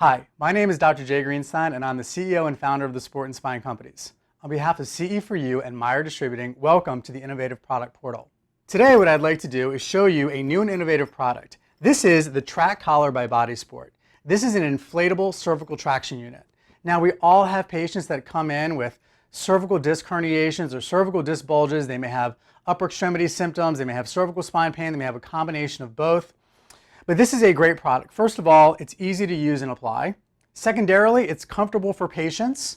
Hi, my name is Dr. Jay Greenstein, and I'm the CEO and founder of the Sport and Spine Companies. On behalf of CE4U and Meyer Distributing, welcome to the Innovative Product Portal. Today, what I'd like to do is show you a new and innovative product. This is the TracCollar by Bodysport. This is an inflatable cervical traction unit. Now, we all have patients that come in with cervical disc herniations or cervical disc bulges. They may have upper extremity symptoms, they may have cervical spine pain, they may have a combination of both. But this is a great product. First of all, it's easy to use and apply. Secondarily, it's comfortable for patients.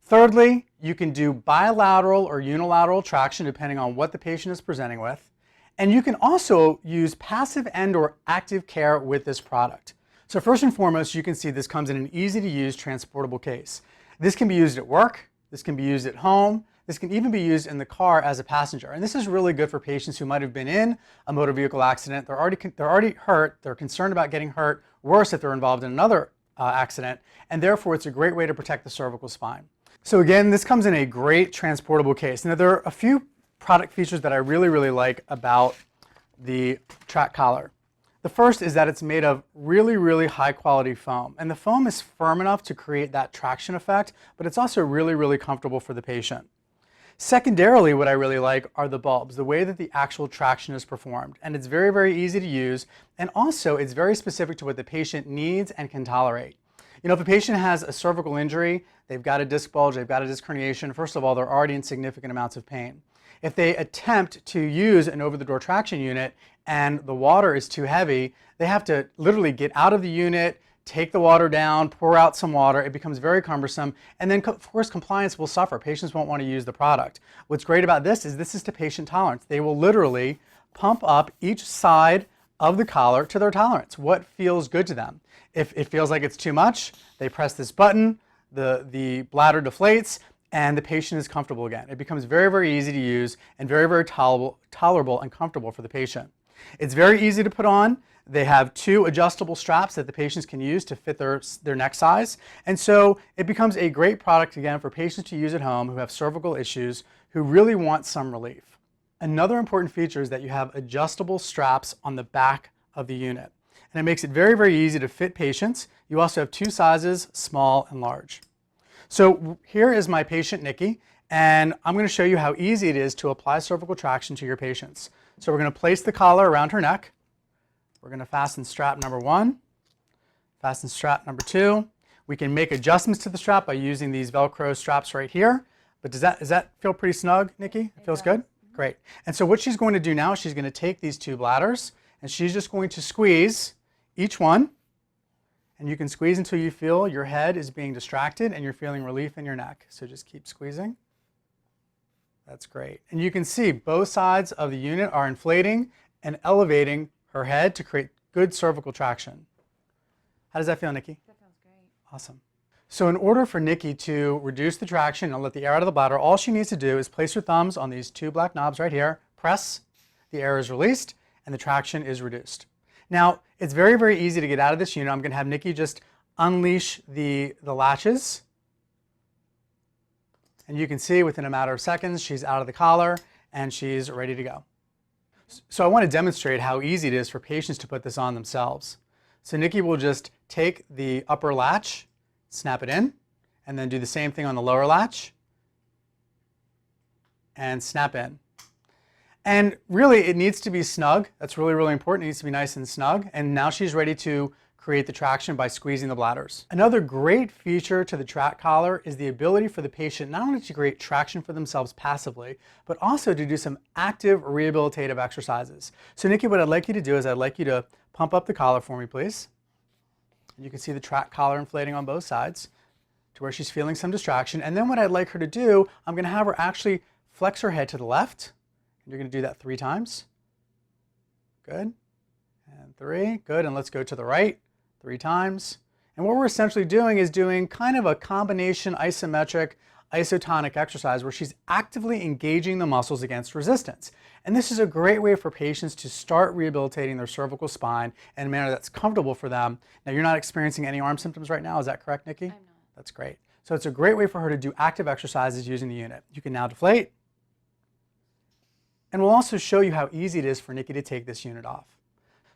Thirdly, you can do bilateral or unilateral traction depending on what the patient is presenting with. And you can also use passive and or active care with this product. So first and foremost, you can see this comes in an easy to use transportable case. This can be used at work, this can be used at home, this can even be used in the car as a passenger. And this is really good for patients who might have been in a motor vehicle accident. They're already hurt. They're concerned about getting hurt worse if they're involved in another accident. And therefore, it's a great way to protect the cervical spine. So again, this comes in a great transportable case. Now, there are a few product features that I really like about the TracCollar. The first is that it's made of really high quality foam. And the foam is firm enough to create that traction effect, but it's also really comfortable for the patient. Secondarily, what I really like are the bulbs, the way that the actual traction is performed. And it's very easy to use. And also, it's very specific to what the patient needs and can tolerate. You know, if a patient has a cervical injury, they've got a disc bulge, they've got a disc herniation, first of all, they're already in significant amounts of pain. If they attempt to use an over-the-door traction unit and the water is too heavy, they have to literally get out of the unit, take the water down, pour out some water. It becomes very cumbersome. And then, of course, compliance will suffer. Patients won't want to use the product. What's great about this is to patient tolerance. They will literally pump up each side of the collar to their tolerance, what feels good to them. If it feels like it's too much, they press this button, the bladder deflates, and the patient is comfortable again. It becomes very easy to use and very tolerable and comfortable for the patient. It's very easy to put on. They have two adjustable straps that the patients can use to fit their neck size. And so it becomes a great product, again, for patients to use at home who have cervical issues, who really want some relief. Another important feature is that you have adjustable straps on the back of the unit. And it makes it very easy to fit patients. You also have two sizes, small and large. So here is my patient, Nikki, and I'm going to show you how easy it is to apply cervical traction to your patients. So we're going to place the collar around her neck. We're going to fasten strap number 1, fasten strap number 2. We can make adjustments to the strap by using these Velcro straps right here. But does that feel pretty snug, Nikki? It feels good? Great. And so what she's going to do now is she's going to take these two bladders and she's just going to squeeze each one. And you can squeeze until you feel your head is being distracted and you're feeling relief in your neck. So just keep squeezing. That's great. And you can see both sides of the unit are inflating and elevating her head to create good cervical traction. How does that feel, Nikki? That feels great. Awesome. So in order for Nikki to reduce the traction and let the air out of the bladder, all she needs to do is place her thumbs on these two black knobs right here, press, the air is released, and the traction is reduced. Now, it's very easy to get out of this unit. I'm going to have Nikki just unleash the latches. And you can see within a matter of seconds, she's out of the collar and she's ready to go. So I want to demonstrate how easy it is for patients to put this on themselves. So Nikki will just take the upper latch, snap it in, and then do the same thing on the lower latch, and snap in. And really, it needs to be snug. That's really important. It needs to be nice and snug. And now she's ready to create the traction by squeezing the bladders. Another great feature to the TracCollar is the ability for the patient not only to create traction for themselves passively, but also to do some active rehabilitative exercises. So Nikki, what I'd like you to do is I'd like you to pump up the collar for me, please. You can see the TracCollar inflating on both sides to where she's feeling some distraction. And then what I'd like her to do, I'm going to have her actually flex her head to the left. And you're going to do that 3 times. Good. And 3. Good. And let's go to the right. 3 times. And what we're essentially doing is doing kind of a combination isometric isotonic exercise where she's actively engaging the muscles against resistance. And this is a great way for patients to start rehabilitating their cervical spine in a manner that's comfortable for them. Now, you're not experiencing any arm symptoms right now, is that correct, Nikki? I'm not. That's great. So it's a great way for her to do active exercises using the unit. You can now deflate. And we'll also show you how easy it is for Nikki to take this unit off.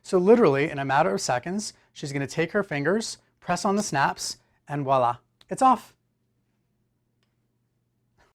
So literally, in a matter of seconds, she's going to take her fingers, press on the snaps, and voila, it's off.